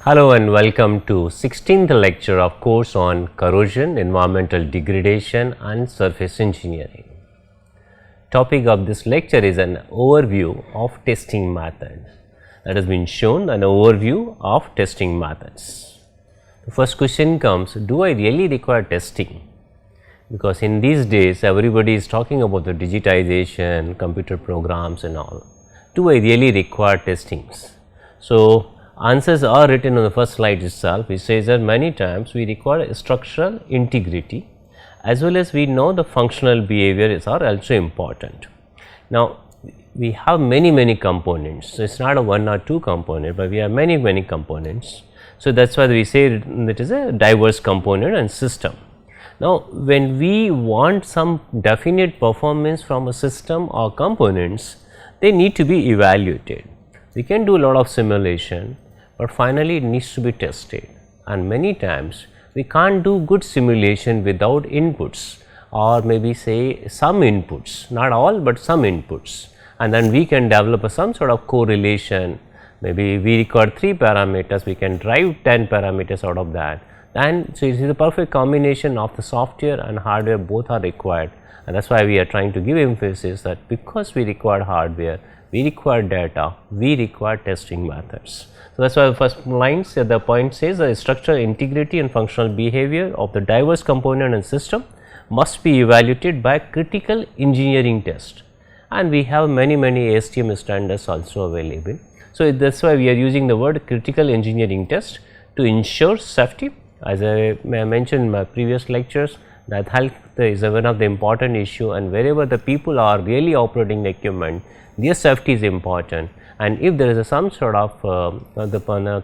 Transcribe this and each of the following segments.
Hello and welcome to 16th lecture of course on corrosion, environmental degradation and surface engineering. Topic of this lecture is an overview of testing method. That has been shown an overview of testing methods. The first question comes, do I really require testing? Because in these days everybody is talking about the digitization, computer programs and all. Do I really require testings? So, answers are written on the first slide itself. It says that many times we require structural integrity as well as we know the functional behaviors are also important. Now, we have many components. So, it is not a one or two component, but we have many components. So, that is why we say it is a diverse component and system. Now, when we want some definite performance from a system or components, they need to be evaluated. We can do a lot of simulation, but finally it needs to be tested, and many times we can't do good simulation without inputs or maybe say some inputs, not all but some inputs, and then we can develop some sort of correlation. Maybe we require 3 parameters, we can drive 10 parameters out of that. And so, it is a perfect combination of the software and hardware, both are required, and that is why we are trying to give emphasis that because we require hardware, we require data, we require testing methods. So, that is why the first lines the point says the structural integrity and functional behavior of the diverse component and system must be evaluated by critical engineering test, and we have many ASTM standards also available. So, that is why we are using the word critical engineering test to ensure safety. As I mentioned in my previous lectures, that health is one of the important issue, and wherever the people are really operating the equipment, their safety is important, and if there is some sort of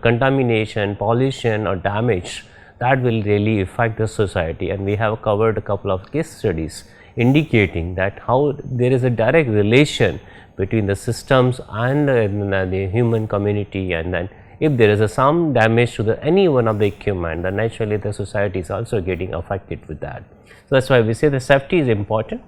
contamination, pollution or damage, that will really affect the society. And we have covered a couple of case studies indicating that how there is a direct relation between the systems and the human community, and then if there is some damage to any one of the equipment, then naturally the society is also getting affected with that. So, that is why we say the safety is important.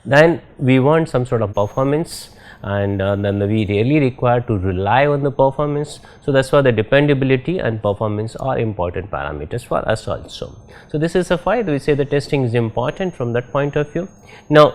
Then we want some sort of performance, and then we really require to rely on the performance. So, that is why the dependability and performance are important parameters for us also. So, this is a why we say the testing is important from that point of view. Now,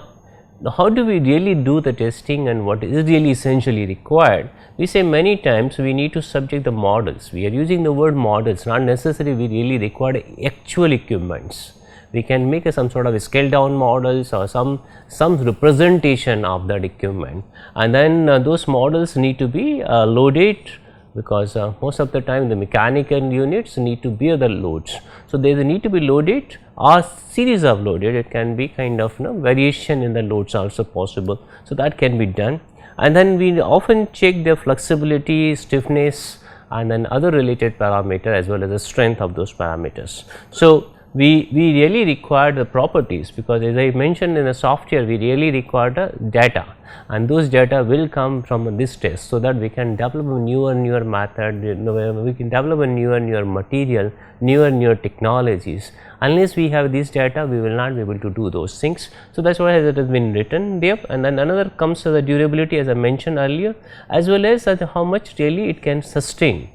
how do we really do the testing and what is really essentially required? We say many times we need to subject the models. We are using the word models, not necessarily we really require actual equipments. We can make some sort of scale down models or some representation of that equipment, and then those models need to be loaded, because most of the time the mechanical units need to bear the loads. So, they need to be loaded or series of loaded, it can be kind of variation in the loads also possible. So, that can be done, and then we often check their flexibility, stiffness and then other related parameter as well as the strength of those parameters. So, we really require the properties, because as I mentioned in the software we really require the data, and those data will come from this test, so that we can develop a newer method, we can develop a newer material, newer technologies. Unless we have this data, we will not be able to do those things. So, that is why it has been written there, and then another comes to the durability, as I mentioned earlier, as well as how much really it can sustain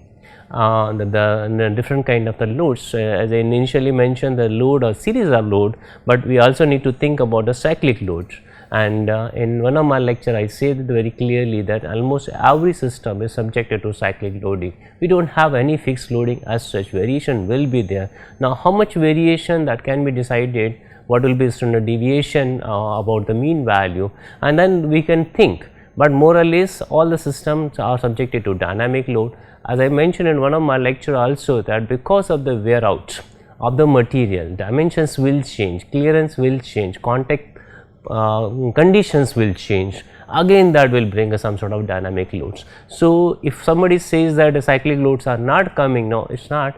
the different kind of the loads. As I initially mentioned, the load or series of load, but we also need to think about the cyclic load. And in one of my lecture I said very clearly that almost every system is subjected to cyclic loading. We do not have any fixed loading as such, variation will be there. Now, how much variation, that can be decided, what will be the standard deviation about the mean value, and then we can think, but more or less all the systems are subjected to dynamic load. As I mentioned in one of my lecture also, that because of the wear out of the material, dimensions will change, clearance will change, contact conditions will change, again that will bring some sort of dynamic loads. So, if somebody says that the cyclic loads are not coming, no, it is not.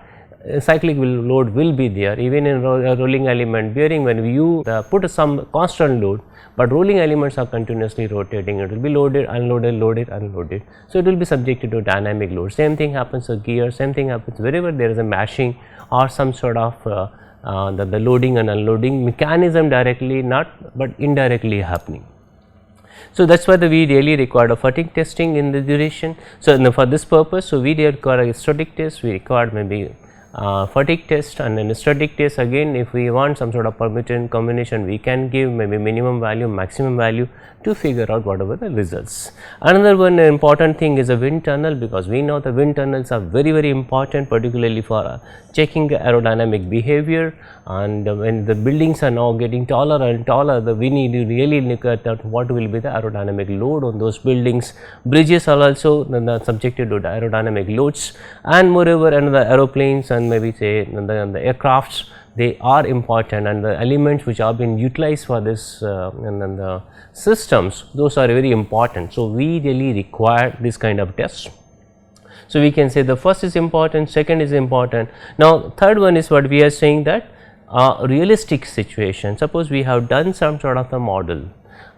Cyclic load will be there even in rolling element bearing. When you put some constant load, but rolling elements are continuously rotating, it will be loaded, unloaded, loaded, unloaded. So, it will be subjected to dynamic load. Same thing happens to gear, same thing happens wherever there is a mashing or some sort of the loading and unloading mechanism directly not, but indirectly happening. So, that is why we really require a fatigue testing in the duration. So, for this purpose, so we require a static test, we require maybe fatigue test, and then static test again if we want some sort of permutation combination we can give maybe minimum value, maximum value to figure out whatever the results. Another one important thing is a wind tunnel, because we know the wind tunnels are very important, particularly for checking aerodynamic behavior, and when the buildings are now getting taller and taller, we need to really look at what will be the aerodynamic load on those buildings. Bridges are also subjected to the aerodynamic loads, and moreover another aeroplanes and maybe say the aircrafts, they are important, and the elements which are being utilized for this and then the systems, those are very important. So, we really require this kind of tests. So, we can say the first is important, second is important. Now, third one is what we are saying, that realistic situation. Suppose we have done some sort of a model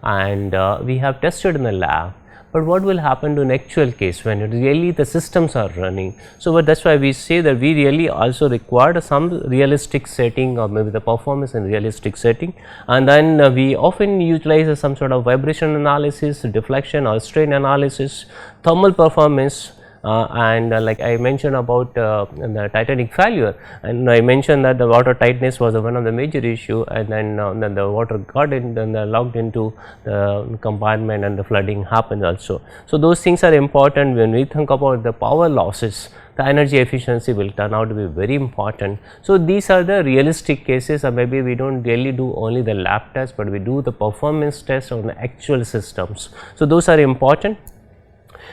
and we have tested in the lab, but what will happen to an actual case when really the systems are running. So, but that is why we say that we really also required some realistic setting, or maybe the performance in realistic setting, and then we often utilize some sort of vibration analysis, deflection or strain analysis, thermal performance. And like I mentioned about the Titanic failure, and I mentioned that the water tightness was one of the major issue, and then the water got in, then locked into the compartment and the flooding happened also. So, those things are important when we think about the power losses. The energy efficiency will turn out to be very important. So, these are the realistic cases, or maybe we do not really do only the lab test, but we do the performance test on the actual systems. So, those are important.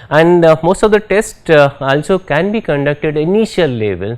And most of the tests also can be conducted initial level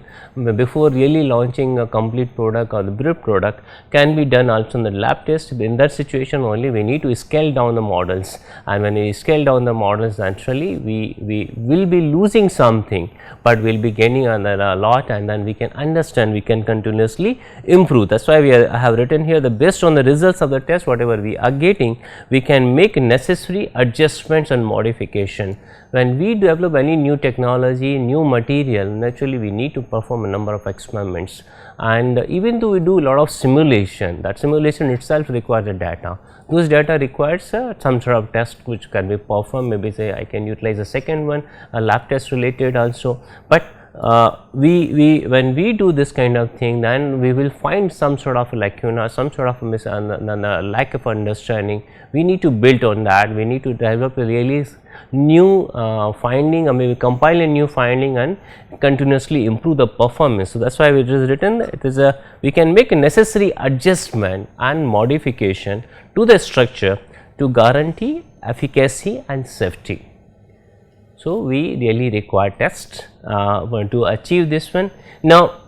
before really launching a complete product, or the brief product can be done also in the lab test. In that situation only we need to scale down the models, and when we scale down the models, naturally we will be losing something, but we will be gaining a lot, and then we can understand, we can continuously improve. That is why I have written here, the based on the results of the test whatever we are getting, we can make necessary adjustments and modification. When we develop any new technology, new material, naturally we need to perform a number of experiments, and even though we do a lot of simulation, that simulation itself requires the data. Those data requires some sort of test which can be performed, maybe say I can utilize a second one, a lab test related also, but when we do this kind of thing, then we will find some sort of lacuna, some sort of lack of understanding. We need to build on that, we need to develop a really new finding, or maybe compile a new finding and continuously improve the performance. So, that is why it is written, it is a, we can make a necessary adjustment and modification to the structure to guarantee efficacy and safety. So, we really require tests to achieve this one. Now,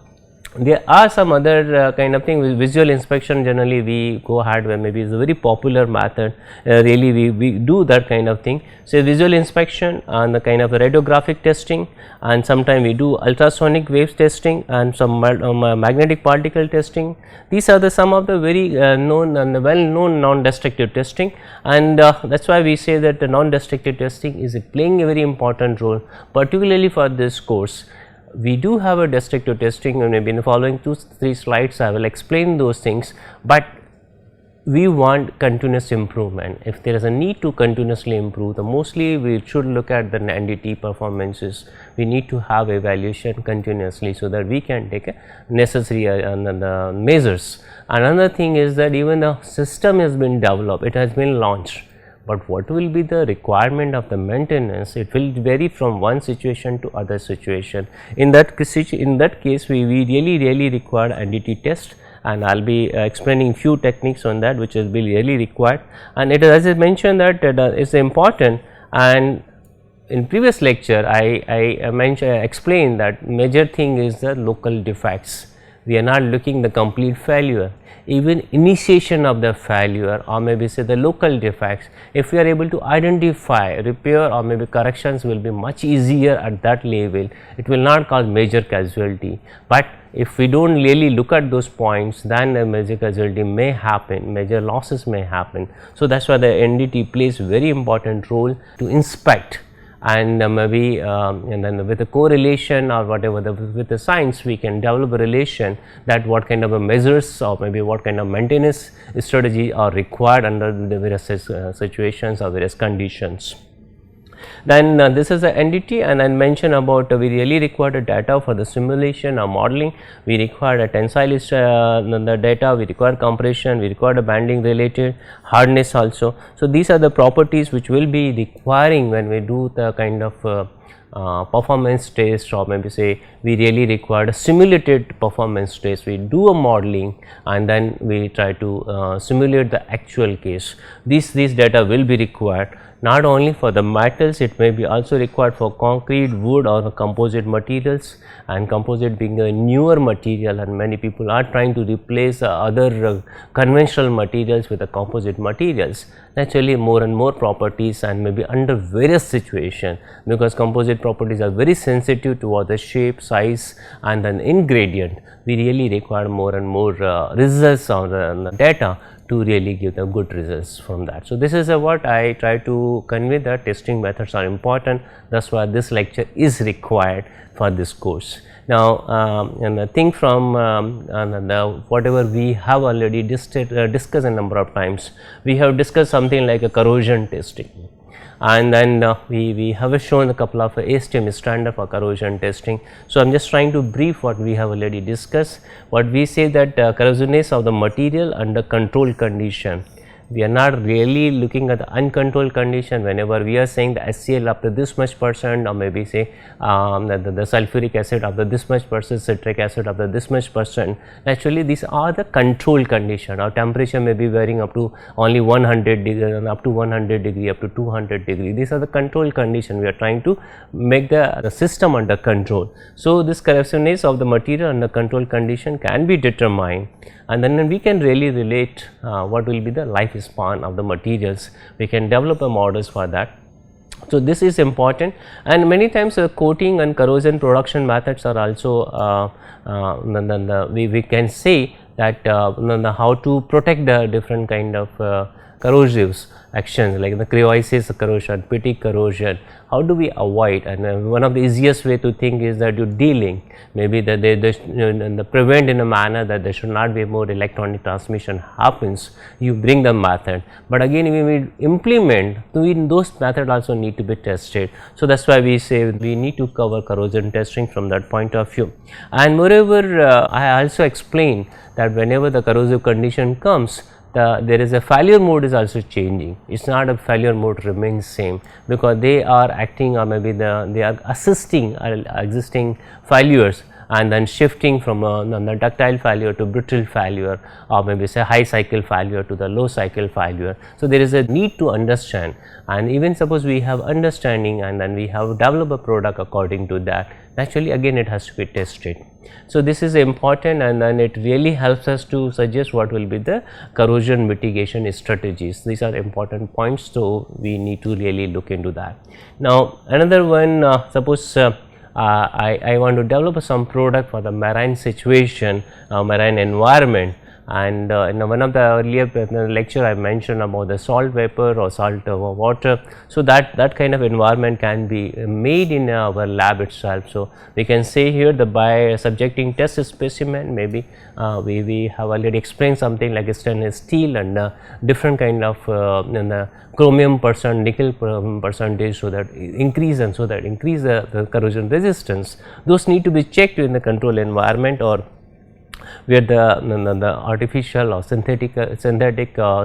there are some other kind of thing with visual inspection. Generally we go ahead where maybe it is a very popular method, really we do that kind of thing. So, visual inspection and the kind of radiographic testing, and sometimes we do ultrasonic waves testing and some magnetic particle testing. These are the some of the very known and well known non-destructive testing, and that is why we say that the non-destructive testing is playing a very important role, particularly for this course. We do have a destructive testing, and maybe in the following 2-3 slides I will explain those things, but we want continuous improvement. If there is a need to continuously improve, mostly we should look at the NDT performances. We need to have evaluation continuously, so that we can take necessary measures. Another thing is that even the system has been developed, it has been launched, but what will be the requirement of the maintenance, it will vary from one situation to other situation. In that case we really require NDT test, and I will be explaining few techniques on that which will be really required, and it is, as I mentioned, that it is important. And in previous lecture I explained that major thing is the local defects. We are not looking the complete failure, even initiation of the failure, or maybe say the local defects. If we are able to identify, repair or maybe corrections will be much easier at that level, it will not cause major casualty. But if we do not really look at those points, then a major casualty may happen, major losses may happen. So, that is why the NDT plays very important role to inspect and maybe and then with the correlation or whatever with the science we can develop a relation that what kind of a measures or maybe what kind of maintenance strategy are required under the various situations or various conditions. Then this is the NDT, and I mentioned about we really required a data for the simulation or modeling. We required a tensile the data, we require compression, we require a banding related hardness also. So, these are the properties which will be requiring when we do the kind of performance test, or maybe say we really required a simulated performance test. We do a modeling and then we try to simulate the actual case. These data will be required not only for the metals, it may be also required for concrete, wood or composite materials, and composite being a newer material, and many people are trying to replace other conventional materials with the composite materials. Naturally, more and more properties and maybe under various situations, because composite properties are very sensitive toward the shape, size and then in gradient. We really require more and more results on the data to really give the good results from that. So, this is what I try to convey, that testing methods are important. That is why this lecture is required for this course. Now, and the thing from whatever we have already discussed a number of times, we have discussed something like a corrosion testing, and then we have shown a couple of ASTM standard for corrosion testing. So, I am just trying to brief what we have already discussed. What we say that corrosiveness of the material under controlled condition. We are not really looking at the uncontrolled condition. Whenever we are saying the HCl up to this much percent, or maybe say the sulfuric acid up to this much percent, citric acid up to this much percent, actually these are the controlled condition. Our temperature may be varying up to only 100 degree, up to 100 degree, up to 200 degree. These are the controlled condition. We are trying to make the system under control. So, this corrosiveness of the material under controlled condition can be determined, and then we can really relate what will be the lifespan of the materials. We can develop a models for that. So, this is important, and many times coating and corrosion production methods are also we can say that how to protect the different kind of corrosives actions like the cryolysis corrosion, Pettit corrosion. How do we avoid? And one of the easiest way to think is that you dealing, maybe that they prevent in a manner that there should not be more electronic transmission happens, you bring the method. But again, when we implement, those methods also need to be tested. So, that is why we say we need to cover corrosion testing from that point of view. And moreover, I also explained that whenever the corrosive condition comes, there is a failure mode is also changing. It is not a failure mode remains same, because they are acting, or maybe they are assisting existing failures and then shifting from the ductile failure to brittle failure, or maybe say high cycle failure to the low cycle failure. So, there is a need to understand, and even suppose we have understanding and then we have developed a product according to that, naturally again it has to be tested. So, this is important, and then it really helps us to suggest what will be the corrosion mitigation strategies. These are important points, so we need to really look into that. Now, another one, suppose I want to develop some product for the marine situation, marine environment, and in one of the earlier lecture I mentioned about the salt vapor or salt water. So, that kind of environment can be made in our lab itself. So, we can say here the by subjecting test specimen, maybe we have already explained something like stainless steel and different kind of the chromium percent, nickel percentage, so that increase the corrosion resistance. Those need to be checked in the control environment, or where the artificial or synthetic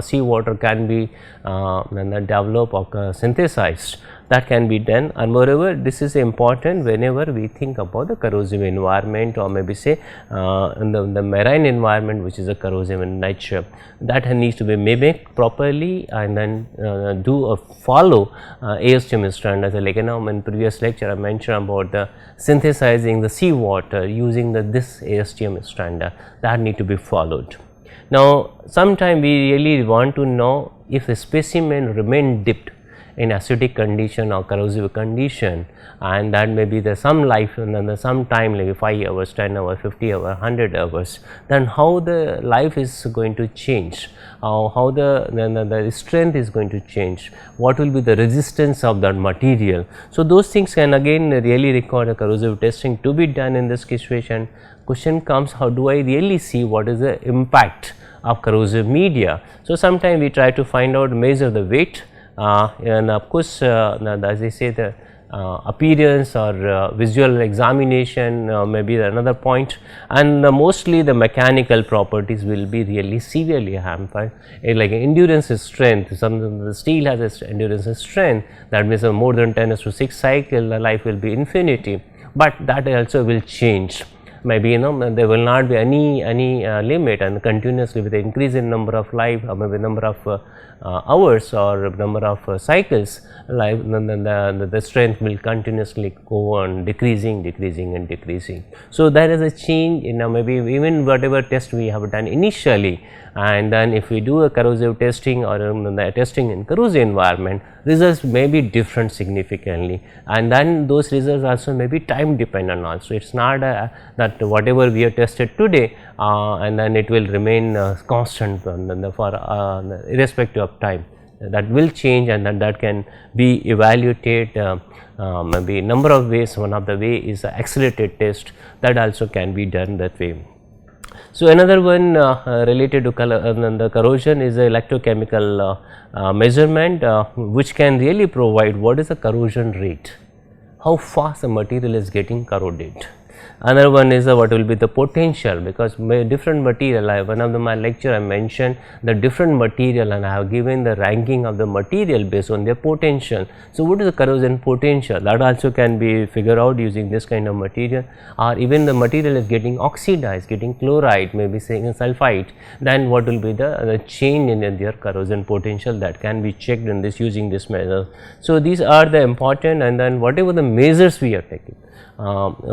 seawater can be developed or synthesized. That can be done, and moreover this is important whenever we think about the corrosive environment, or maybe say the marine environment which is a corrosive in nature, that needs to be mimicked properly, and then do a follow ASTM standards. Like in previous lecture I mentioned about the synthesizing the seawater using this ASTM standard, that need to be followed. Now, sometime we really want to know if the specimen remain dipped. in acidic condition or corrosive condition, and that may be the some life and then the some time like 5 hours, 10 hours, 50 hours, 100 hours, then how the life is going to change, how the strength is going to change, what will be the resistance of that material. So, those things can again really require a corrosive testing to be done in this situation. Question comes, how do I really see what is the impact of corrosive media? So, sometimes we try to find out, measure the weight, and of course, as I say, the appearance or visual examination may be another point, and mostly the mechanical properties will be really severely hampered. Like endurance strength, the steel has its endurance strength, that means more than 10⁶ cycle, the life will be infinity, but that also will change. Maybe there will not be any limit, and continuously with the increase in number of life or maybe number of hours or number of cycles, life the strength will continuously go on decreasing and decreasing. So, there is a change in maybe even whatever test we have done initially, and then if we do a corrosive testing or the testing in corrosive environment, results may be different significantly, and then those results also may be time dependent also. It is not that whatever we have tested today and then it will remain constant for irrespective of time. That will change, and then that can be evaluated maybe number of ways. One of the way is accelerated test, that also can be done that way. So, another one related to the corrosion is the electrochemical measurement, which can really provide what is the corrosion rate, how fast the material is getting corroded. Another one is what will be the potential, because different material, one of my lecture I mentioned the different material, and I have given the ranking of the material based on their potential. So, what is the corrosion potential, that also can be figured out using this kind of material, or even the material is getting oxidized, getting chloride, maybe saying sulphite, then what will be the change in their corrosion potential, that can be checked in this using this measure. So, these are the important, and then whatever the measures we are taking,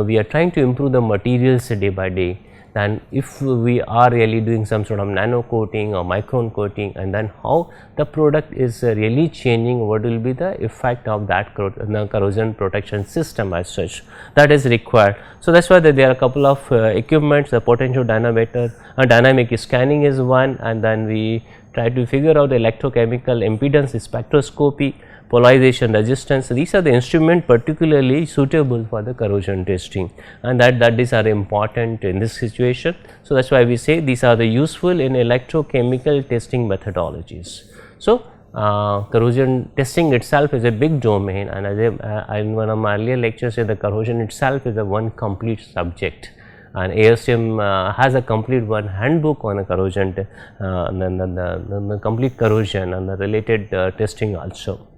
we are trying to improve the materials day by day. Then if we are really doing some sort of nano coating or micron coating, and then how the product is really changing, what will be the effect of that corrosion protection system as such, that is required. So, that is why there are a couple of equipments, the potential dynamometer, dynamic scanning is one, and then we try to figure out the electrochemical impedance spectroscopy, polarization resistance. These are the instruments particularly suitable for the corrosion testing, and that these are important in this situation. So, that is why we say these are the useful in electrochemical testing methodologies. So, corrosion testing itself is a big domain, and as in one of my earlier lectures said, the corrosion itself is a one complete subject, and ASTM has a complete one handbook on a corrosion, the complete corrosion and the related testing also.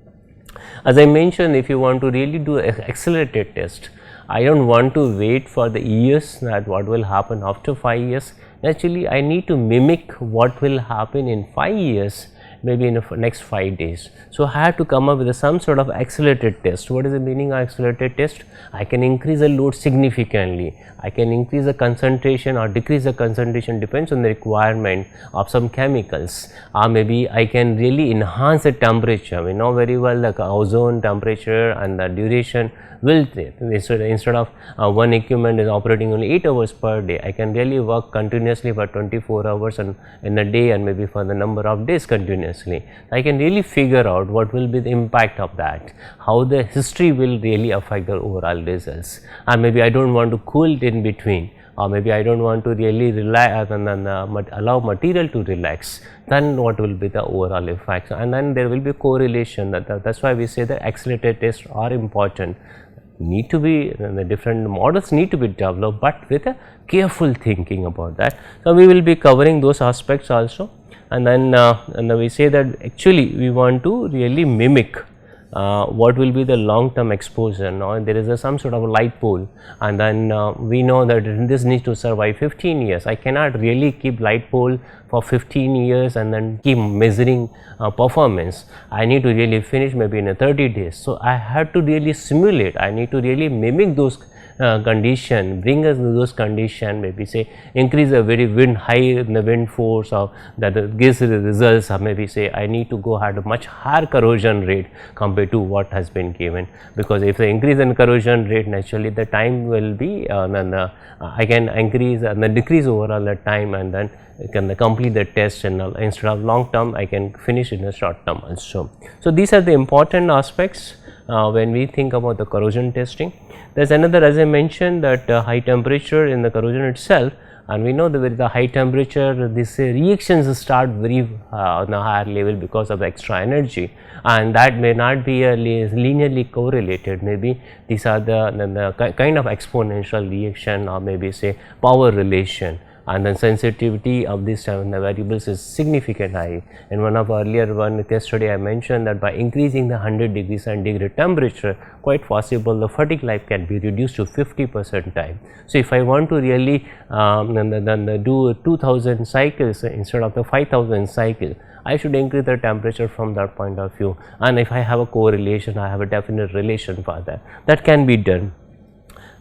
As I mentioned, if you want to really do an accelerated test, I do not want to wait for the years that what will happen after 5 years. Actually, I need to mimic what will happen in 5 years, maybe in the next 5 days. So, I have to come up with some sort of accelerated test. What is the meaning of accelerated test? I can increase the load significantly, I can increase the concentration or decrease the concentration, depends on the requirement of some chemicals, or maybe I can really enhance the temperature. We know very well the ozone temperature and the duration will, instead of one equipment is operating only 8 hours per day, I can really work continuously for 24 hours and in a day, and maybe for the number of days continuously. I can really figure out what will be the impact of that, how the history will really affect the overall results, and maybe I do not want to cool it in between, or maybe I do not want to really relax and then allow material to relax, then what will be the overall effects, and then there will be correlation. That is why we say that accelerated tests are important, need to be, the different models need to be developed, but with a careful thinking about that. So, we will be covering those aspects also, and then we say that actually we want to really mimic what will be the long term exposure. Now, there is some sort of a light pole, and then we know that this needs to survive 15 years. I cannot really keep light pole for 15 years and then keep measuring performance. I need to really finish maybe in 30 days. So, I have to really simulate, I need to really mimic those condition, bring us those condition, maybe say increase the very wind high in the wind force, or that gives the results, or maybe say I need to go at a much higher corrosion rate compared to what has been given, because if the increase in corrosion rate, naturally the time will be I can increase and decrease overall the time, and then I can complete the test, and instead of long term I can finish in a short term also. So, these are the important aspects when we think about the corrosion testing. There is another, as I mentioned, that high temperature in the corrosion itself, and we know that with the high temperature these reactions start very on a higher level because of the extra energy, and that may not be linearly correlated. Maybe these are the kind of exponential reaction, or maybe say power relation, and then sensitivity of these variables is significant high. In one of earlier one case study I mentioned that by increasing the 100 degrees centigrade temperature, quite possible the fatigue life can be reduced to 50% time. So, if I want to really do 2000 cycles instead of the 5000 cycle, I should increase the temperature from that point of view, and if I have a correlation, I have a definite relation for that can be done.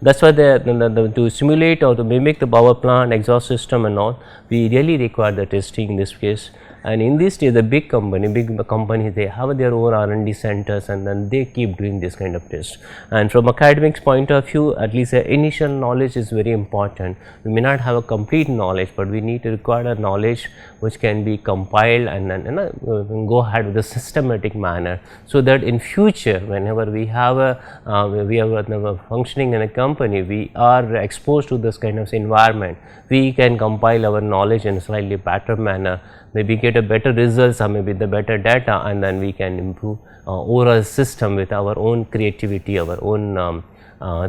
That is why to simulate or to mimic the power plant, exhaust system and all, we really require the testing in this case. And in this case, the big companies, they have their own R&D centers, and then they keep doing this kind of test. And from academics point of view, at least the initial knowledge is very important. We may not have a complete knowledge, but we need to require a knowledge which can be compiled and then go ahead with a systematic manner, so that in future whenever we have a functioning in a company, we are exposed to this kind of environment, we can compile our knowledge in a slightly better manner, maybe get a better results or maybe the better data, and then we can improve overall system with our own creativity, our own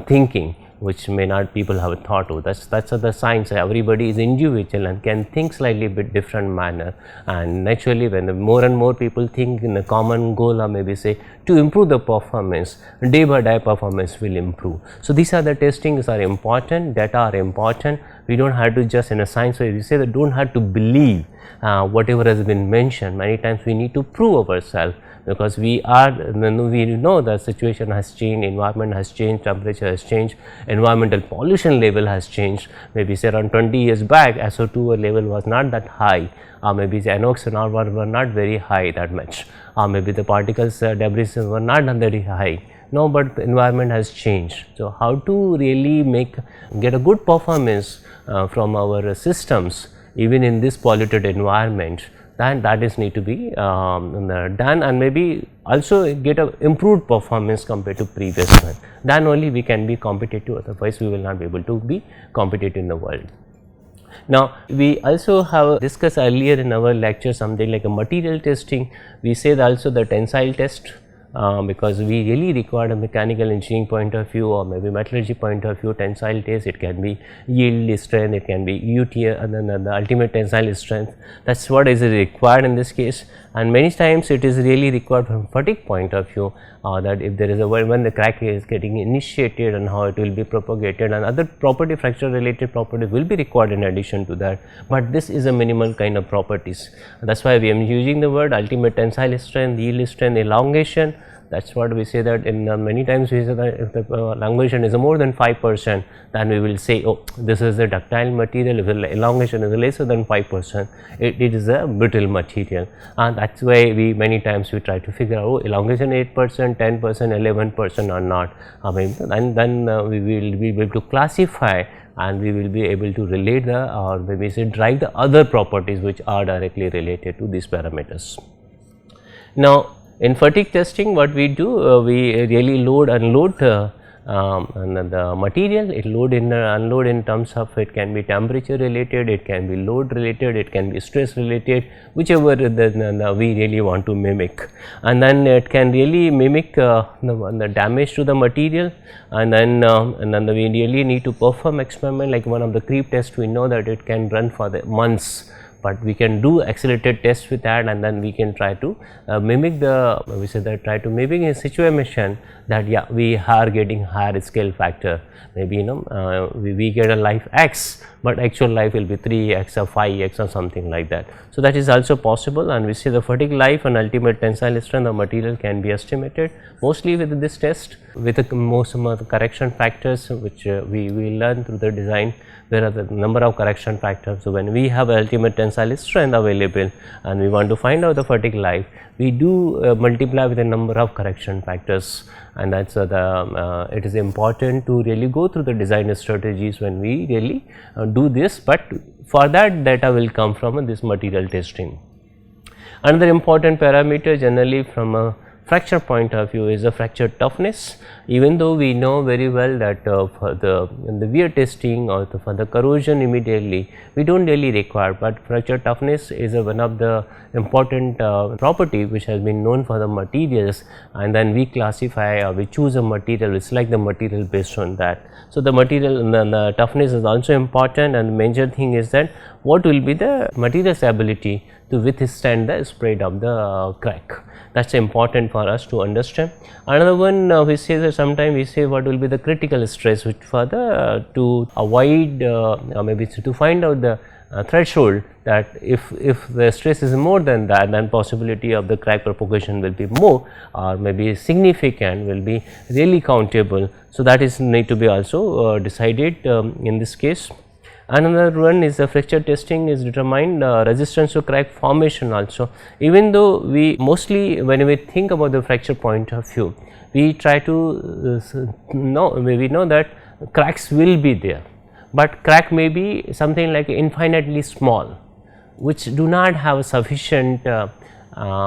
thinking, which may not people have thought of. That's the science. Everybody is individual and can think slightly bit different manner, and naturally when the more and more people think in a common goal, or maybe say to improve the performance, day by day performance will improve. So, these are the testings are important, data are important. We do not have to just in a science way, we say that do not have to believe whatever has been mentioned. Many times we need to prove ourselves, because we know the situation has changed, environment has changed, temperature has changed, environmental pollution level has changed. Maybe say around 20 years back, SO2 level was not that high, or maybe the NOx and all were not very high that much, or maybe the particles debris were not very high. No, but the environment has changed. So, how to really get a good performance from our systems even in this polluted environment, then that is need to be done, and maybe also get a improved performance compared to previous one. Then only we can be competitive, otherwise we will not be able to be competitive in the world. Now, we also have discussed earlier in our lecture something like a material testing. We said also the tensile test, because we really require a mechanical engineering point of view or maybe metallurgy point of view tensile test. It can be yield strength, it can be UT, and then the ultimate tensile strength. That is what is required in this case, and many times it is really required from fatigue point of view, that if there is a when the crack is getting initiated and how it will be propagated, and other property, fracture related properties will be required in addition to that, but this is a minimal kind of properties. That is why we are using the word ultimate tensile strength, yield strength, elongation. That is what we say, that in many times we say that if the elongation is more than 5%, then we will say, oh, this is a ductile material. If the elongation is lesser than 5%, it is a brittle material, and that is why we many times we try to figure out, oh, elongation 8%, 10%, 11% or not. And then we will be able to classify, and we will be able to relate or maybe say drive the other properties which are directly related to these parameters. Now, in fatigue testing, what we do, we really load, unload the material. It load in unload in terms of, it can be temperature related, it can be load related, it can be stress related, whichever we really want to mimic, and then it can really mimic the damage to the material, and then we really need to perform experiment like one of the creep tests. We know that it can run for the months, but we can do accelerated tests with that, and then we can try to mimic mimic a situation that we are getting higher scale factor. Maybe we get a life x, but actual life will be 3x or 5x or something like that. So, that is also possible, and we see the fatigue life and ultimate tensile strength of material can be estimated mostly with this test. with the most of the correction factors which we learn through the design. There are the number of correction factors. So, when we have ultimate tensile strength available and we want to find out the fatigue life, we do multiply with a number of correction factors, and that is it is important to really go through the design strategies when we really do this, but for that data will come from this material testing. Another important parameter generally from a fracture point of view is the fracture toughness. Even though we know very well that for the wear testing or for the corrosion immediately we do not really require, but fracture toughness is one of the important property which has been known for the materials, and then we classify or we choose a material, we select the material based on that. So, the material the toughness is also important, and the major thing is that what will be the material's ability to withstand the spread of the crack. That is important for us to understand. Another one we say that sometimes we say what will be the critical stress, which for the to avoid maybe to find out the threshold, that if the stress is more than that, then possibility of the crack propagation will be more or maybe significant, will be really countable. So, that is need to be also decided in this case. Another one is the fracture testing is determined resistance to crack formation also. Even though we mostly when we think about the fracture point of view, we try to we know that cracks will be there, but crack may be something like infinitely small, which do not have sufficient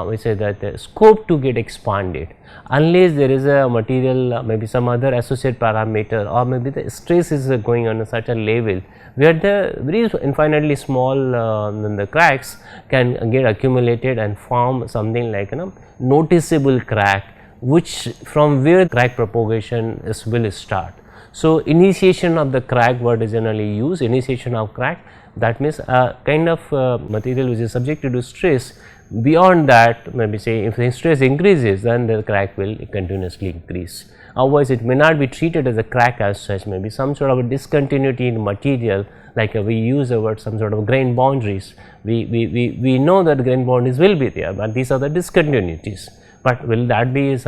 we say that the scope to get expanded, unless there is a material maybe some other associated parameter, or maybe the stress is going on a certain level where the very infinitely small the cracks can get accumulated and form something like noticeable crack, which from where crack propagation will start. So, initiation of the crack, what is generally used, initiation of crack, that means a kind of material which is subjected to stress. Beyond that, maybe say if the stress increases, then the crack will continuously increase. Otherwise, it may not be treated as a crack as such, maybe some sort of a discontinuity in material, like we use the word some sort of grain boundaries. We know that grain boundaries will be there, but these are the discontinuities. But will that be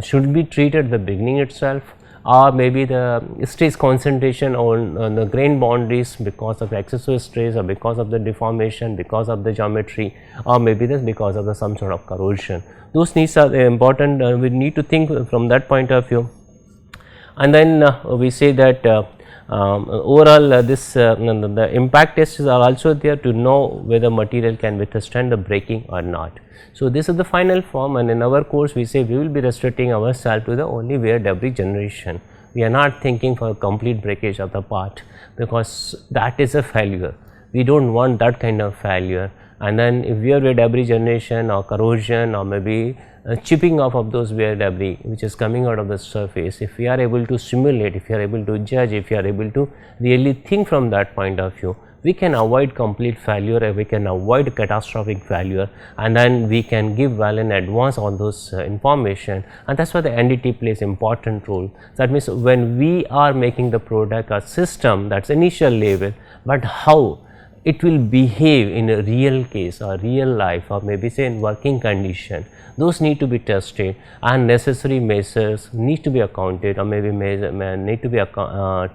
should be treated at the beginning itself, or maybe the stress concentration on the grain boundaries because of excessive stress, or because of the deformation, because of the geometry, or maybe this because of some sort of corrosion. Those needs are important, we need to think from that point of view. And then we say that overall the impact tests are also there to know whether material can withstand the breaking or not. So, this is the final form, and in our course we say we will be restricting ourselves to the only wear debris generation. We are not thinking for a complete breakage of the part, because that is a failure. We do not want that kind of failure. And then if wear debris generation or corrosion, or maybe chipping off of those wear debris which is coming out of the surface, if we are able to simulate, if we are able to judge, if we are able to really think from that point of view, we can avoid complete failure, we can avoid catastrophic failure, and then we can give well in advance on those information, and that is why the NDT plays important role. That means when we are making the product or system, that is initial level, but how it will behave in a real case or real life, or maybe say in working condition, those need to be tested, and necessary measures need to be accounted, or maybe need to be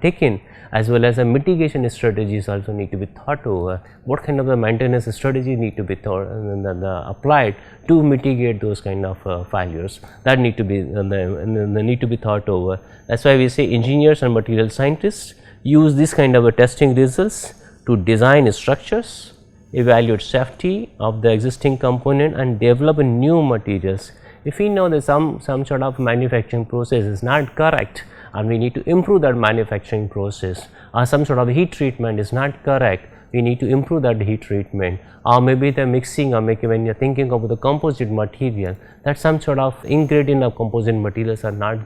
taken, as well as the mitigation strategies also need to be thought over. What kind of the maintenance strategy need to be applied to mitigate those kind of failures, that need to be need to be thought over. That is why we say engineers and material scientists use this kind of testing results to design structures, evaluate safety of the existing component, and develop new materials. If we know that some sort of manufacturing process is not correct, and we need to improve that manufacturing process, or some sort of heat treatment is not correct, we need to improve that heat treatment, or maybe the mixing, or maybe when you are thinking about the composite material, that some sort of ingredient of composite materials are not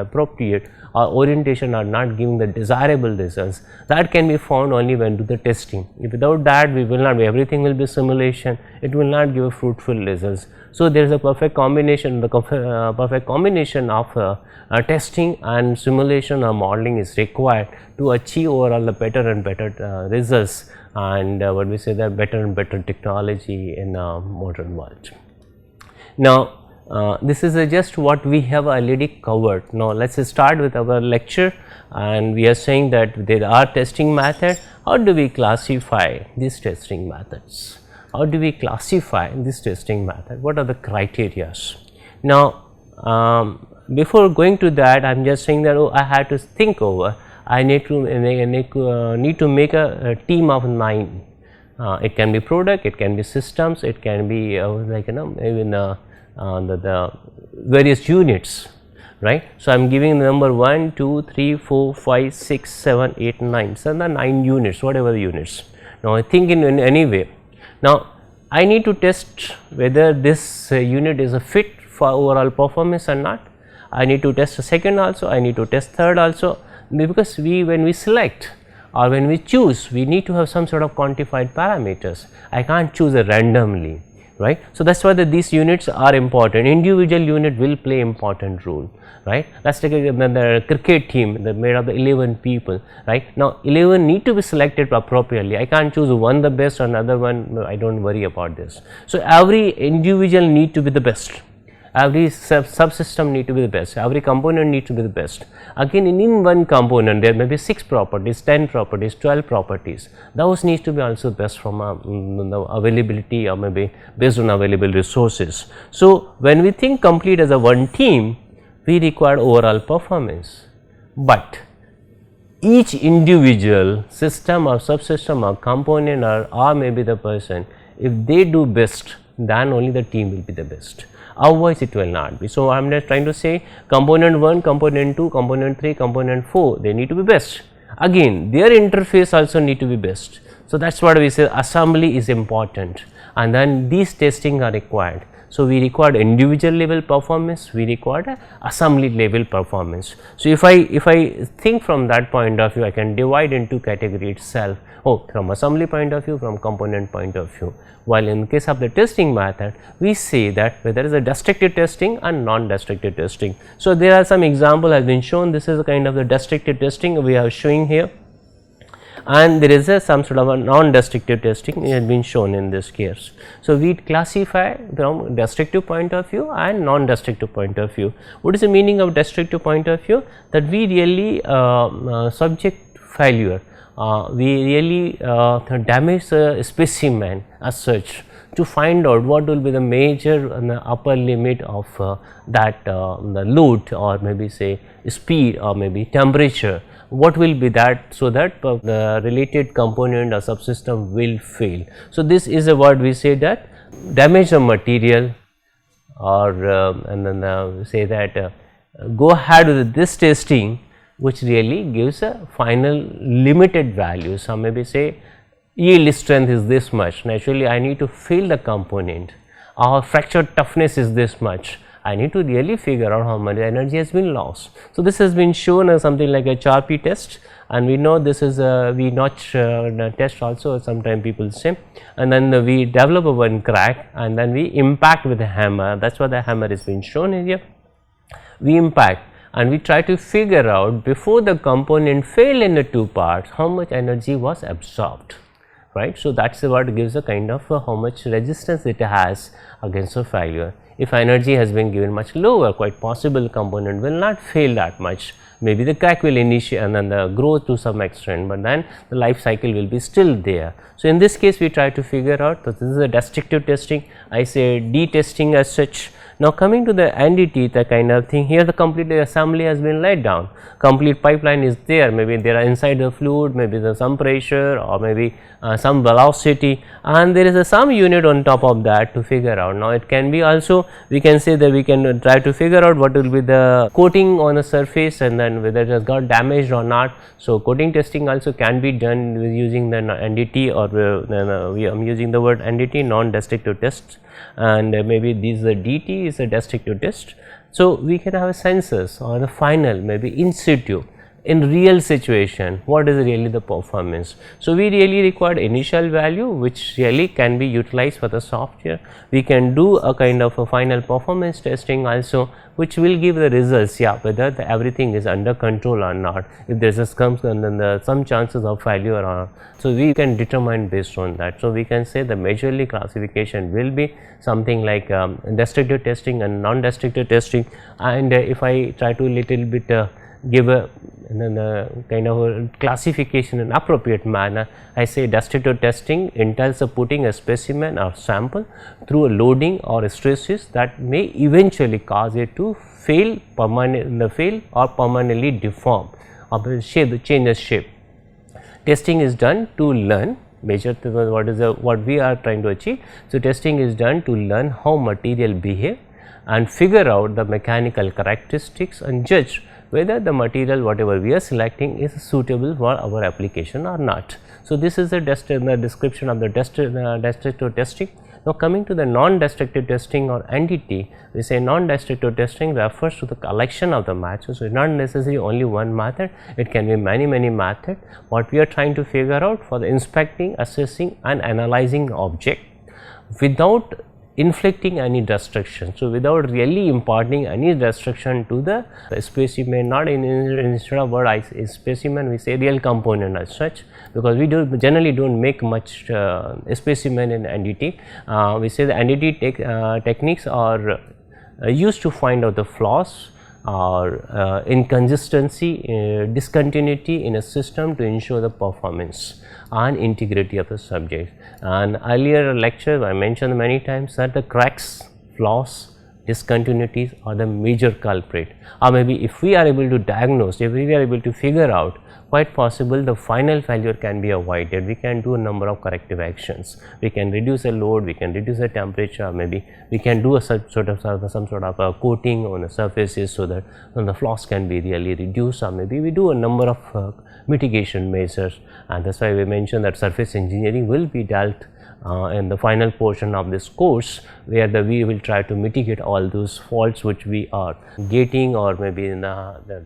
appropriate, or orientation are not giving the desirable results, that can be found only when do the testing. If without that, we will not, everything will be simulation, it will not give fruitful results. So, there is a perfect combination, the perfect combination of testing and simulation or modeling is required to achieve overall the better and better results, and what we say that better and better technology in a modern world. Now, this is just what we have already covered. Now, let us start with our lecture, and we are saying that there are testing methods. How do we classify these testing methods? How do we classify this testing method? What are the criteria? Now, before going to that, I am just saying that I have to think over. I need to make a team of 9. It can be product, it can be systems, it can be like even the various units, right. So, I am giving the number 1, 2, 3, 4, 5, 6, 7, 8, 9. So, the 9 units, whatever the units. Now, I think in any way. Now, I need to test whether this unit is a fit for overall performance or not. I need to test a second also, I need to test third also, because when we select or when we choose, we need to have some sort of quantified parameters. I can't choose randomly, right. So, that is why these units are important. Individual unit will play important role, right. Let us take the cricket team that made of the 11 people, right. Now, 11 need to be selected appropriately. I can't choose one the best or another one, I do not worry about this. So, every individual need to be the best. Every subsystem need to be the best, every component need to be the best. Again, in one component there may be 6 properties, 10 properties, 12 properties, those needs to be also best from the availability or maybe based on available resources. So, when we think complete as a one team, we require overall performance, but each individual system or subsystem or component or maybe the person, if they do best, then only the team will be the best. Otherwise, it will not be. So, I am just trying to say component 1, component 2, component 3, component 4, they need to be best. Again, their interface also need to be best. So, that is what we say assembly is important, and then these testing are required. So, we required individual level performance, we required assembly level performance. So, if I think from that point of view, I can divide into category itself, from assembly point of view, from component point of view. While in case of the testing method, we say that there is a destructive testing and non-destructive testing. So, there are some example has been shown. This is a kind of the destructive testing we are showing here, and there is some sort of a non-destructive testing has been shown in this case. So, we classify from destructive point of view and non-destructive point of view. What is the meaning of destructive point of view? That we really subject failure, we really damage the specimen as such to find out what will be the major and the upper limit of that the load or maybe say speed or maybe temperature, what will be that, so that the related component or subsystem will fail. So, this is a word we say that damage the material, or and then we say that go ahead with this testing, which really gives a final limited value. Some maybe say yield strength is this much, naturally I need to fail the component, or fracture toughness is this much, I need to really figure out how much energy has been lost. So, this has been shown as something like a Charpy test, and we know this is a V-notch test also, sometimes people say, and then we develop a one crack and then we impact with a hammer. That is what the hammer is being shown here. We impact and we try to figure out before the component fail in the two parts, how much energy was absorbed, right. So, that is what gives a kind of how much resistance it has against a failure. If energy has been given much lower, quite possible component will not fail that much, maybe the crack will initiate and then the growth to some extent, but then the life cycle will be still there. So, in this case we try to figure out that this is a destructive testing, I say D testing as such. Now, coming to the NDT, the kind of thing, here the complete assembly has been laid down, complete pipeline is there, maybe there are inside the fluid, maybe there is some pressure or maybe some velocity, and there is some unit on top of that to figure out. Now, it can be also, we can say that we can try to figure out what will be the coating on the surface and then whether it has got damaged or not. So, coating testing also can be done with using the NDT, or we are using the word NDT, non-destructive test, and maybe this the DT is a destructive test. So, we can have a sensors or the final maybe in situ in real situation what is really the performance. So, we really required initial value which really can be utilized for the software. We can do a kind of a final performance testing also, which will give the results, yeah, whether everything is under control or not, if there is a some chances of failure or not. So, we can determine based on that. So, we can say the majorly classification will be something like destructive testing and non-destructive testing. And if I try to little bit give a kind of a classification in appropriate manner, I say destructive testing entails of putting a specimen or sample through a loading or stresses that may eventually cause it to fail or permanently deform or change the shape. Testing is done to learn what we are trying to achieve. So, testing is done to learn how material behave and figure out the mechanical characteristics and judge whether the material whatever we are selecting is suitable for our application or not. So, this is the description of the destructive testing. Now, coming to the non-destructive testing or NDT, we say non-destructive testing refers to the collection of the matches. So, it is not necessarily only one method, it can be many methods. What we are trying to figure out for the inspecting, assessing and analyzing the object without inflicting any destruction. So, without really imparting any destruction to the specimen, not instead of word specimen we say real component as such, because we generally do not make much specimen in NDT. We say the NDT techniques are used to find out the flaws or inconsistency, discontinuity in a system to ensure the performance and integrity of the subject. And earlier lecture I mentioned many times that the cracks, flaws, discontinuities are the major culprit, or maybe if we are able to diagnose, if we are able to figure out, quite possible the final failure can be avoided. We can do a number of corrective actions. We can reduce the load, we can reduce the temperature, maybe we can do some sort of a coating on the surfaces so that the flaws can be really reduced, or maybe we do a number of mitigation measures, and that is why we mentioned that surface engineering will be dealt in the final portion of this course, where we will try to mitigate all those faults which we are getting, or maybe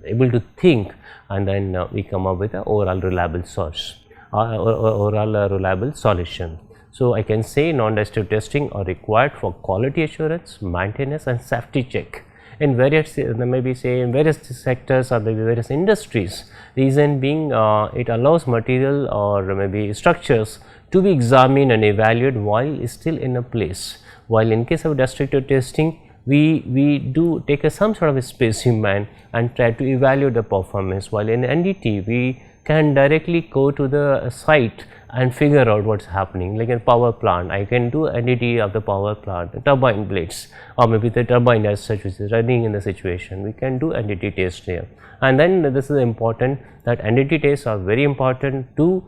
able to think, and then we come up with an overall reliable source overall reliable solution. So, I can say non-destructive testing are required for quality assurance, maintenance and safety check in various maybe say in various sectors or maybe various industries. Reason being it allows material or maybe structures to be examined and evaluated while still in a place. While in case of destructive testing, we do take some sort of a specimen and try to evaluate the performance, while in NDT we can directly go to the site and figure out what is happening. Like in power plant, I can do NDT of the power plant, the turbine blades, or maybe the turbine as such which is running in the situation, we can do NDT test here. And then this is important that NDT tests are very important to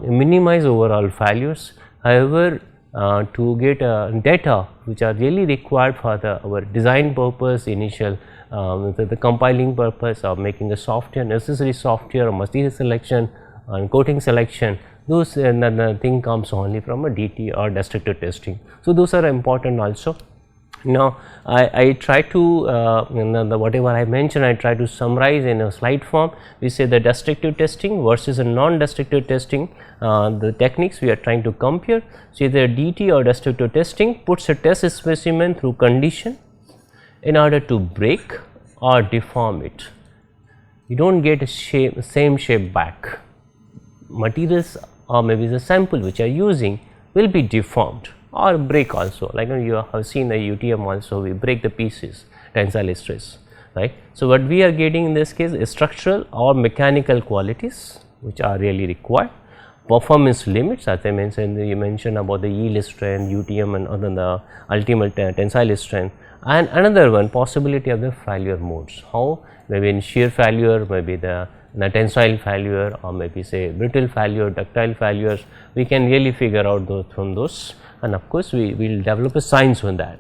minimize overall failures. However, to get data which are really required for our design purpose, initial the compiling purpose of making the software, necessary software or material selection and coating selection, those the thing comes only from a DT or destructive testing. So, those are important also. Now, I try to whatever I mentioned, I try to summarize in a slide form. We say the destructive testing versus a non-destructive testing, the techniques we are trying to compare. So, either DT or destructive testing puts a test specimen through condition in order to break or deform it. You do not get a same shape back. Materials or maybe the sample which you are using will be deformed or break also, like you have seen the UTM also, we break the pieces, tensile stress, right. So, what we are getting in this case is structural or mechanical qualities which are really required, performance limits as I mentioned, you mentioned about the yield strength, UTM and other the ultimate tensile strength, and another one possibility of the failure modes, how maybe in shear failure, maybe the tensile failure, or maybe say brittle failure, ductile failures, we can really figure out those from those, and of course, we will develop a science on that.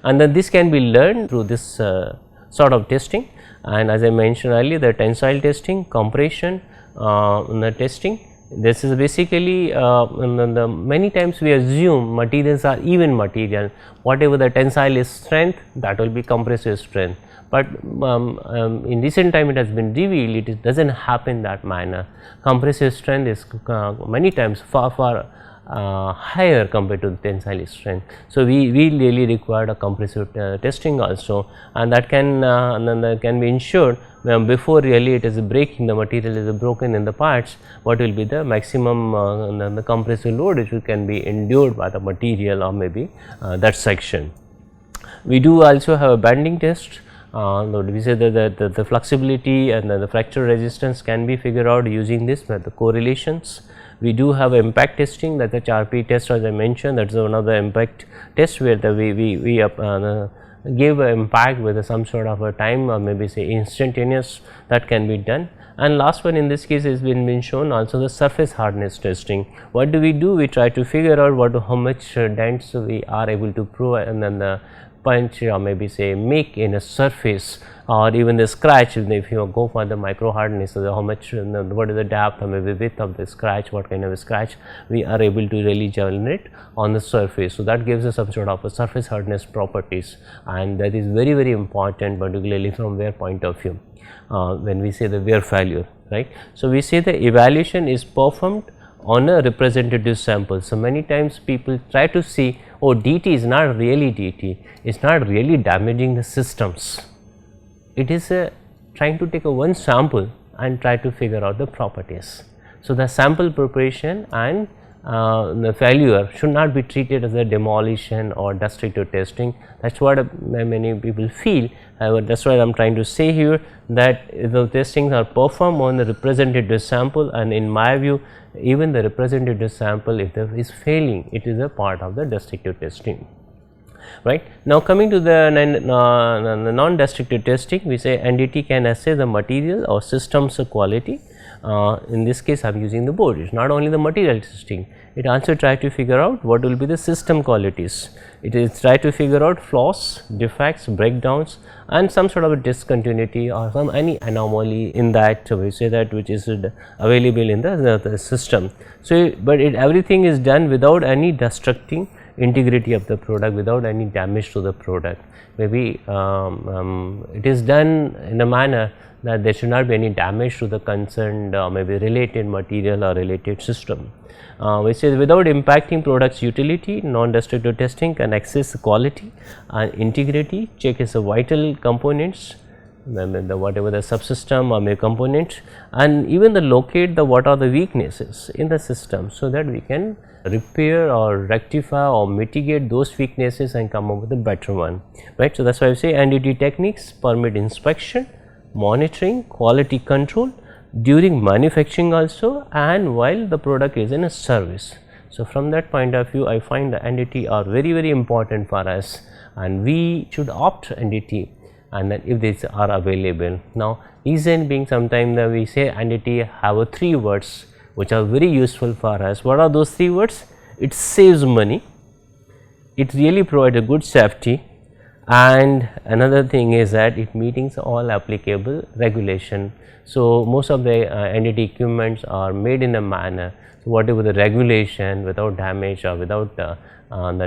And then this can be learned through this sort of testing, and as I mentioned earlier, the tensile testing, compression the testing. This is basically many times we assume materials are even material, whatever the tensile strength that will be compressive strength, but in recent time it has been revealed it does not happen that manner. Compressive strength is many times far higher compared to the tensile strength. So, we really require a compressive testing also, and that can be ensured before really it is breaking, the material is broken in the parts, what will be the maximum the compressive load which can be endured by the material or maybe that section. We do also have a bending test. We say that the flexibility and the fracture resistance can be figured out using this the correlations. We do have impact testing, that the HRP test as I mentioned, that is one of the impact tests where we give an impact with some sort of a time or maybe say instantaneous, that can be done. And last one in this case has been shown also the surface hardness testing. What do? We try to figure out how much dents we are able to provide, and then the punch or maybe say make in a surface or even the scratch. If you go for the micro hardness, so how much, what is the depth or maybe width of the scratch, what kind of a scratch we are able to really generate on the surface. So, that gives us some sort of a surface hardness properties, and that is very important, particularly from wear point of view when we say the wear failure, right. So, we say the evaluation is performed on a representative sample. So, many times people try to see, oh, DT is not really DT, it is not really damaging the systems. It is trying to take one sample and try to figure out the properties. So, the sample preparation and the failure should not be treated as a demolition or destructive testing. That is what many people feel. That is what I am trying to say here, that the testings are performed on the representative sample, and in my view even the representative sample, if it is failing, it is a part of the destructive testing. Right. Now, coming to the non-destructive testing, we say NDT can assess the material or systems quality. In this case I am using the board, it is not only the material testing, it also try to figure out what will be the system qualities. It is try to figure out flaws, defects, breakdowns and some sort of a discontinuity or any anomaly in that, we say that, which is available in the system. So, but everything is done without any destructing integrity of the product, without any damage to the product. Maybe it is done in a manner that there should not be any damage to the concerned maybe related material or related system. Which is without impacting product's utility, non-destructive testing can assess quality and integrity, check its vital components, whatever the subsystem or maybe components, and even locate what are the weaknesses in the system, so that we can repair or rectify or mitigate those weaknesses and come up with a better one, right. So, that is why I say NDT techniques permit inspection, monitoring, quality control during manufacturing also, and while the product is in a service. So, from that point of view I find the NDT are very important for us, and we should opt NDT, and then if these are available. Now, reason being, sometimes we say NDT have 3 words which are very useful for us. What are those 3 words? It saves money, it really provides a good safety, and another thing is that it meets all applicable regulation. So, most of the NDT equipments are made in a manner, so whatever the regulation, without damage or without the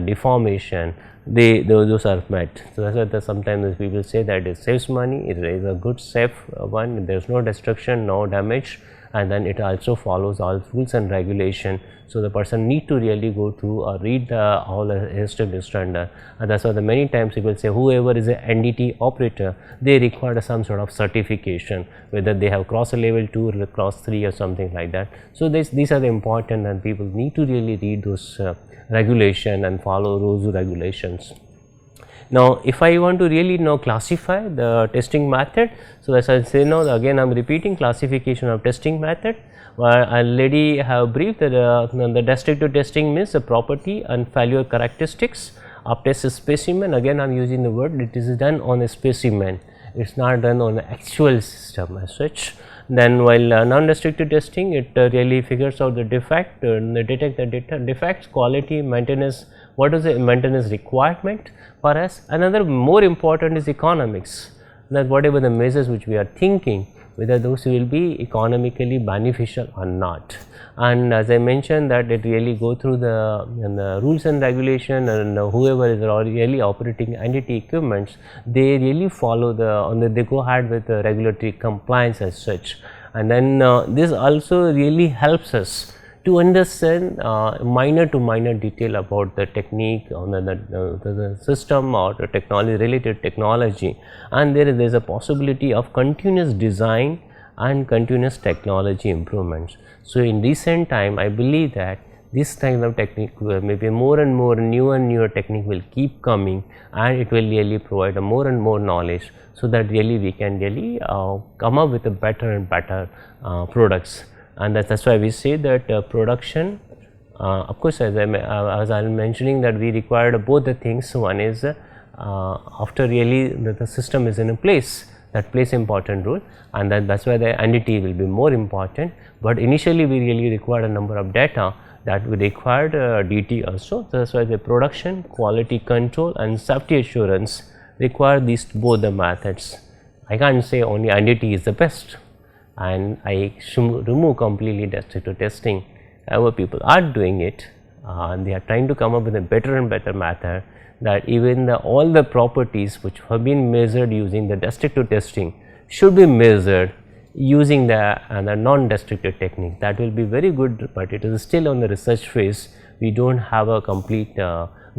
deformation, those are met. So, that is why sometimes people say that it saves money, it is a good safe one, there is no destruction, no damage, and then it also follows all rules and regulation. So, the person need to really go through or read all the HSTP standard, and that is why many times people say whoever is a NDT operator, they require some sort of certification, whether they have cross level 2 or cross 3 or something like that. So, these are the important, and people need to really read those regulation and follow those regulations. Now, if I want to really now classify the testing method, so as I say now, again I am repeating classification of testing method, where I already have briefed that the destructive testing means the property and failure characteristics of test specimen. Again I am using the word, it is done on a specimen, it is not done on the actual system as such. Then while non-destructive testing, it really figures out the defect, detect the defects, quality, maintenance, what is the maintenance requirement for us. Another more important is economics, that whatever the measures which we are thinking, whether those will be economically beneficial or not. And as I mentioned that it really go through the rules and regulation, and whoever is really operating entity equipments, they really follow they go ahead with the regulatory compliance as such. And then this also really helps us to understand minor to minor detail about the technique on the system or the technology related technology, and there is a possibility of continuous design and continuous technology improvements. So, in recent time I believe that this kind of technique maybe more and more newer technique will keep coming, and it will really provide a more and more knowledge, so that really we can really come up with a better and better products. And that's why we say that production, of course, as I am mentioning that we required both the things. One is after really the system is in a place, that plays important role, and that's why the entity will be more important. But initially we really required a number of data that we required DT also. So that's why the production, quality control and safety assurance require these both the methods. I can't say only entity is the best, and I should remove completely descriptive testing. However, people are doing it, and they are trying to come up with a better and better method, that even all the properties which have been measured using the descriptive testing should be measured using the non-destructive technique. That will be very good, but it is still on the research phase. We do not have a complete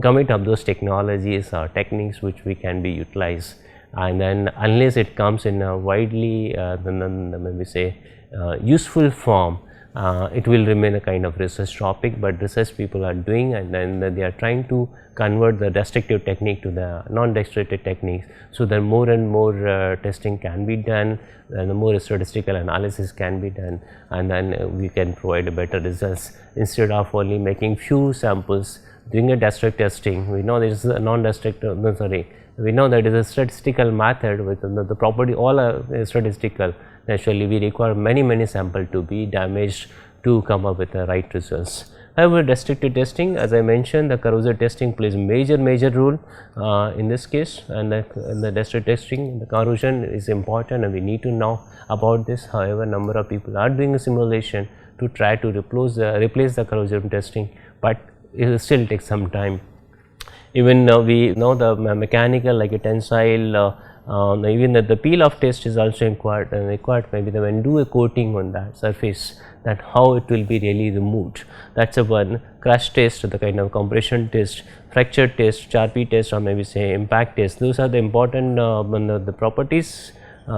gamut of those technologies or techniques which we can be utilized, and then unless it comes in a widely maybe say useful form, it will remain a kind of research topic. But research people are doing, and then they are trying to convert the destructive technique to the non-destructive techniques, so that more and more testing can be done, and the more statistical analysis can be done, and then we can provide better results instead of only making few samples doing a destructive testing. We know there is a non-destructive, we know that is a statistical method with the property all are statistical. Naturally, we require many samples to be damaged to come up with the right results. However, destructive testing, as I mentioned, the corrosive testing plays major role in this case, and the destructive testing, the corrosion is important, and we need to know about this. However, number of people are doing a simulation to try to replace the corrosion testing, but it will still take some time. Even we know the mechanical like a tensile, even the peel off test is also required maybe when do a coating on that surface, that how it will be really removed. That is a one. Crash test, the kind of compression test, fracture test, Charpy test, or maybe say impact test. Those are the important the properties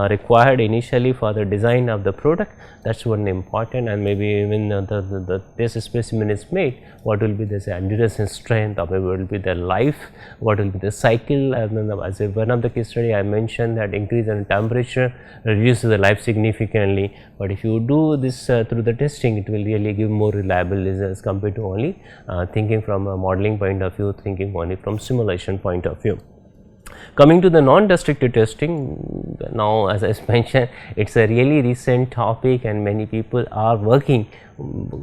required initially for the design of the product. That is one important, and maybe even the test specimen is made, what will be the endurance and strength, or maybe what will be the life, what will be the cycle. And then as one of the case study I mentioned that increase in temperature reduces the life significantly, but if you do this through the testing, it will really give more reliable results compared to only thinking from a modeling point of view, thinking only from simulation point of view. Coming to the non-destructive testing, now as I mentioned, it is a really recent topic, and many people are working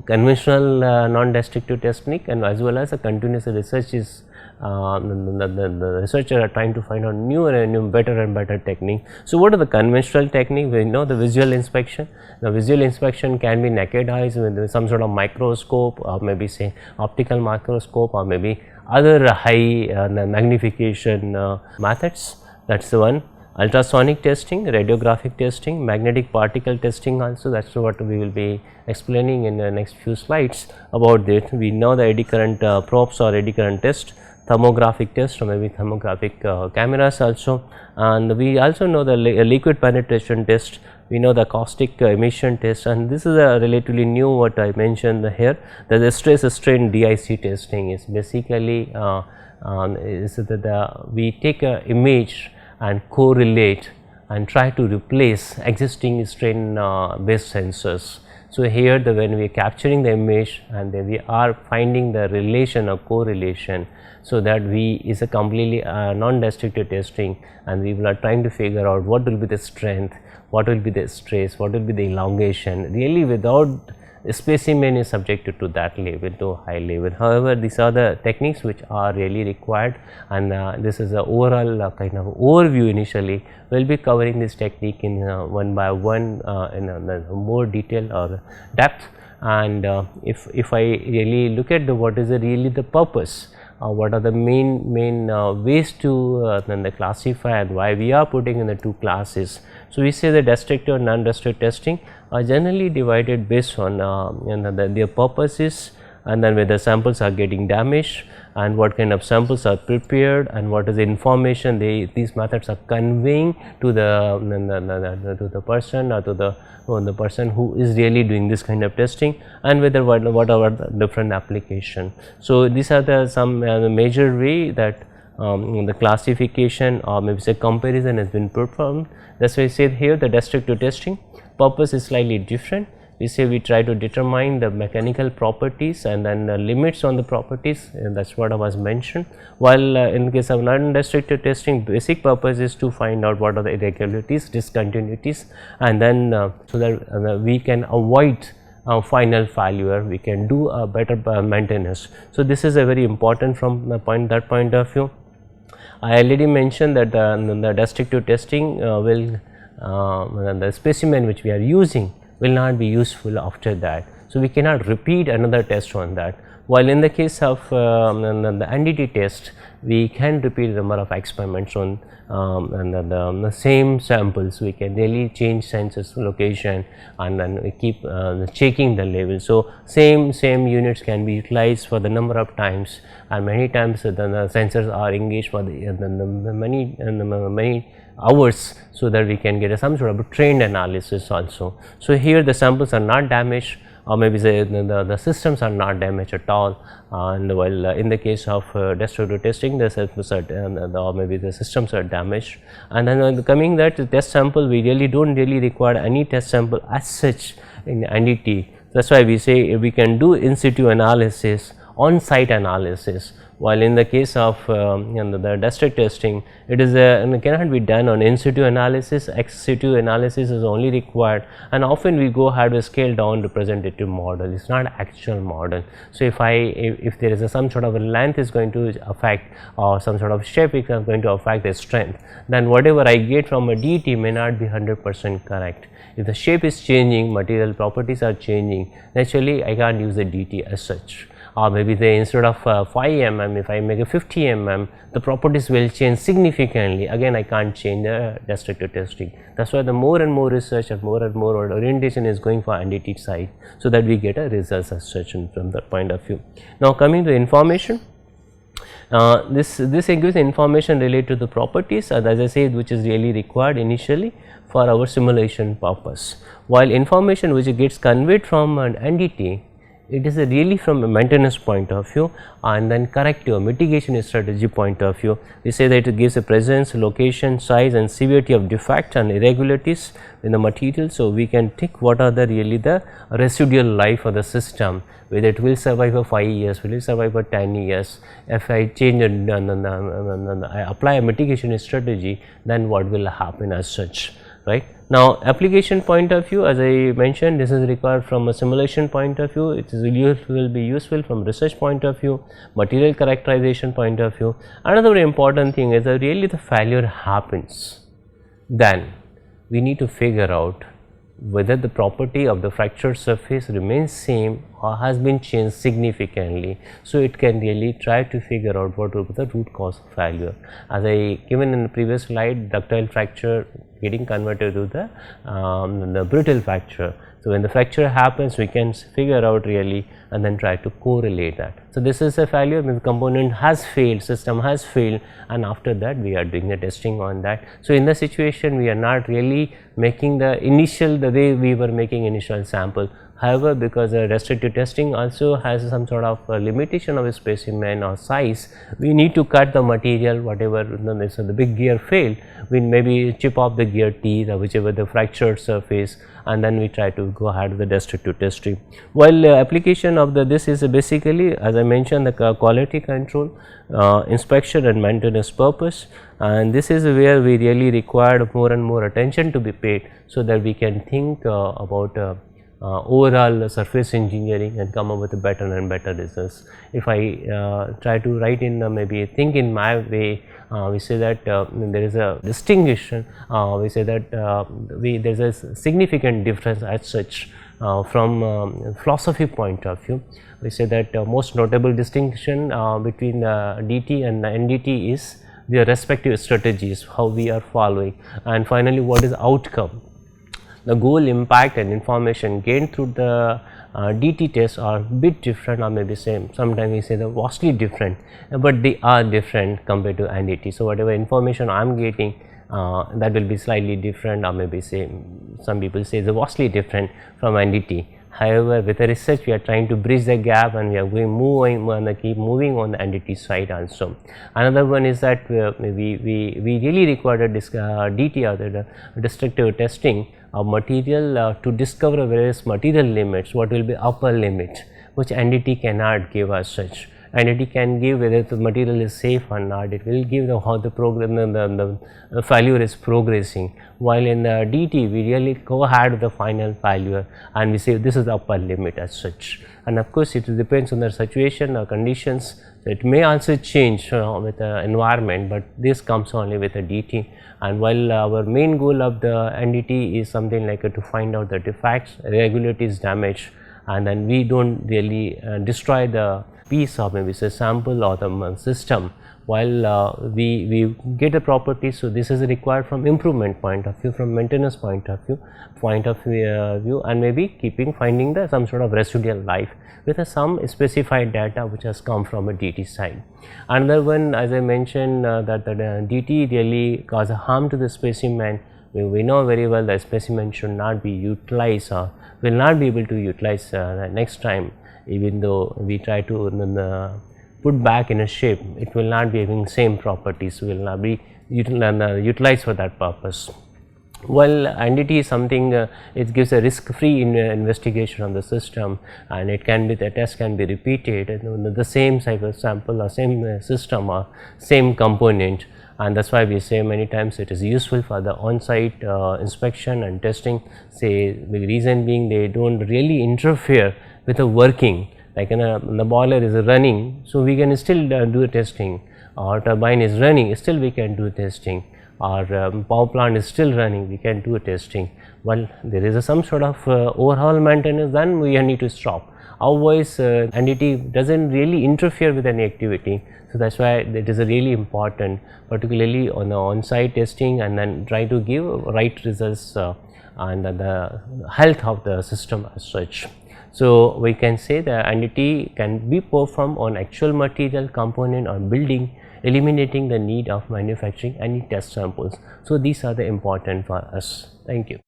conventional non-destructive technique, and as well as a continuous research is the researchers are trying to find out newer and new better and better technique. So, what are the conventional technique? We know the visual inspection. The visual inspection can be naked eyes with some sort of microscope, or maybe say optical microscope, or maybe other high magnification methods. That is the one. Ultrasonic testing, radiographic testing, magnetic particle testing also, that is what we will be explaining in the next few slides about it. We know the eddy current probes or eddy current test, thermographic test, or maybe thermographic cameras also, and we also know the liquid penetration test. We know the acoustic emission test, and this is a relatively new what I mentioned here, that the stress strain DIC testing is basically is that we take a image and correlate and try to replace existing strain based sensors. So, here when we are capturing the image, and then we are finding the relation or correlation, so that we is a completely non-destructive testing, and we are trying to figure out what will be the strength, what will be the stress, what will be the elongation, really without specimen is subjected to that level, to high level. However, these are the techniques which are really required, and this is the overall kind of overview. Initially, we will be covering this technique in one by one in more detail or depth. And if I really look at what is really the purpose, what are the main ways to then classify, and why we are putting in the two classes. So, we say the destructive and non-destructive testing are generally divided based on their purposes, and then whether samples are getting damaged, and what kind of samples are prepared, and what is the information these methods are conveying to the person, or to the person who is really doing this kind of testing, and whether what are the different application. So, these are the some major way that the classification or maybe say comparison has been performed. That is why I said here the destructive testing purpose is slightly different. We say we try to determine the mechanical properties and then limits on the properties, and that is what I was mentioned. While in the case of non-destructive testing, basic purpose is to find out what are the irregularities, discontinuities, and then so that we can avoid final failure, we can do a better maintenance. So, this is a very important from that point of view. I already mentioned that the destructive testing will the specimen which we are using will not be useful after that. So, we cannot repeat another test on that. While in the case of the NDT test, we can repeat the number of experiments on the same samples. We can really change sensors location, and then we keep checking the level. So, same units can be utilized for the number of times, and many times the sensors are engaged for the many hours, so that we can get some sort of a trained analysis also. So, here the samples are not damaged, or maybe the systems are not damaged at all, and while in the case of destructive testing, the samples are or maybe the systems are damaged. And then coming that test sample, we really do not really require any test sample as such in NDT. That is why we say we can do in situ analysis, on site analysis, while in the case of the destructive testing, it is cannot be done on in situ analysis. Ex situ analysis is only required, and often we go ahead with scale down representative model. It is not actual model. So, if there is some sort of a length is going to affect, or some sort of shape is going to affect the strength, then whatever I get from a DT may not be 100% correct. If the shape is changing, material properties are changing, naturally I can't use the DT as such. Or maybe instead of 5 mm, if I make a 50 mm, the properties will change significantly. Again, I can't change the destructive testing. That is why the more and more research and more orientation is going for NDT side, so that we get a results as such from that point of view. Now, coming to information. This gives information related to the properties, as I said, which is really required initially for our simulation purpose. While information which gets conveyed from an NDT, it is really from a maintenance point of view, and then corrective mitigation strategy point of view. We say that it gives a presence, location, size and severity of defect and irregularities in the material. So, we can think what are really the residual life of the system, whether it will survive for 5 years, will it survive for 10 years. If I change I apply a mitigation strategy, then what will happen as such, right. Now, application point of view, as I mentioned, this is required from a simulation point of view. It will be useful from research point of view, material characterization point of view. Another very important thing is that really the failure happens, then we need to figure out whether the property of the fractured surface remains same or has been changed significantly. So, it can really try to figure out what will be the root cause of failure. As I given in the previous slide, ductile fracture getting converted to the brittle fracture. So, when the fracture happens, we can figure out really and then try to correlate that. So, this is a failure, means component has failed, system has failed, and after that we are doing the testing on that. So, in the situation we are not really making the way we were making initial sample. However, because restrictive testing also has some sort of limitation of a specimen or size, we need to cut the material, whatever the big gear failed, we maybe chip off the gear teeth or whichever the fractured surface, and then we try to go ahead with the destructive testing. While application of this is basically, as I mentioned, the quality control, inspection and maintenance purpose, and this is where we really require more and more attention to be paid, so that we can think about overall surface engineering and come up with a better and better results. If I try to write in maybe think in my way, we say that there is a distinction, we say that there is a significant difference as such from philosophy point of view. We say that most notable distinction between DT and NDT is their respective strategies, how we are following, and finally what is outcome. The goal, impact and information gained through the DT tests are bit different or maybe same. Sometimes we say they are vastly different, but they are different compared to NDT. So, whatever information I am getting, that will be slightly different or maybe same. Some people say they are vastly different from NDT. However, with the research we are trying to bridge the gap and we are going keep moving on the NDT side also. Another one is that we really require DT or the destructive testing of material to discover various material limits, what will be upper limit, which NDT cannot give as such. NDT can give whether the material is safe or not, it will give how the program the failure is progressing, while in the DT we really go ahead with the final failure and we say this is the upper limit as such. And of course, it depends on the situation or conditions, so it may also change with the environment, but this comes only with the DT. And while our main goal of the NDT is something like to find out the defects, irregularities, damage, and then we do not really destroy the piece or maybe say sample or the system, while we get a property. So, this is required from improvement point of view, from maintenance point of view, and maybe finding the some sort of residual life with some specified data which has come from a DT side. Another one, as I mentioned, that the DT really cause a harm to the specimen. We know very well that specimen should not be utilized or will not be able to utilize next time, even though we try to put back in a shape, it will not be having same properties, will not be utilized for that purpose. Well, NDT is something it gives a risk free investigation on the system, and it can be, the test can be repeated the same type of sample or same system or same component, and that is why we say many times it is useful for the on-site inspection and testing. Say the reason being they do not really interfere with the working, like the boiler is running, so we can still do testing, or turbine is running, still we can do testing, or power plant is still running, we can do testing. Well, there is some sort of overhaul maintenance, then we need to stop. Otherwise, NDT does not really interfere with any activity. So, that is why it is really important, particularly on the on-site testing, and then try to give right results and the health of the system as such. So, we can say that NDT can be performed on actual material, component or building, eliminating the need of manufacturing any test samples. So, these are the important for us. Thank you.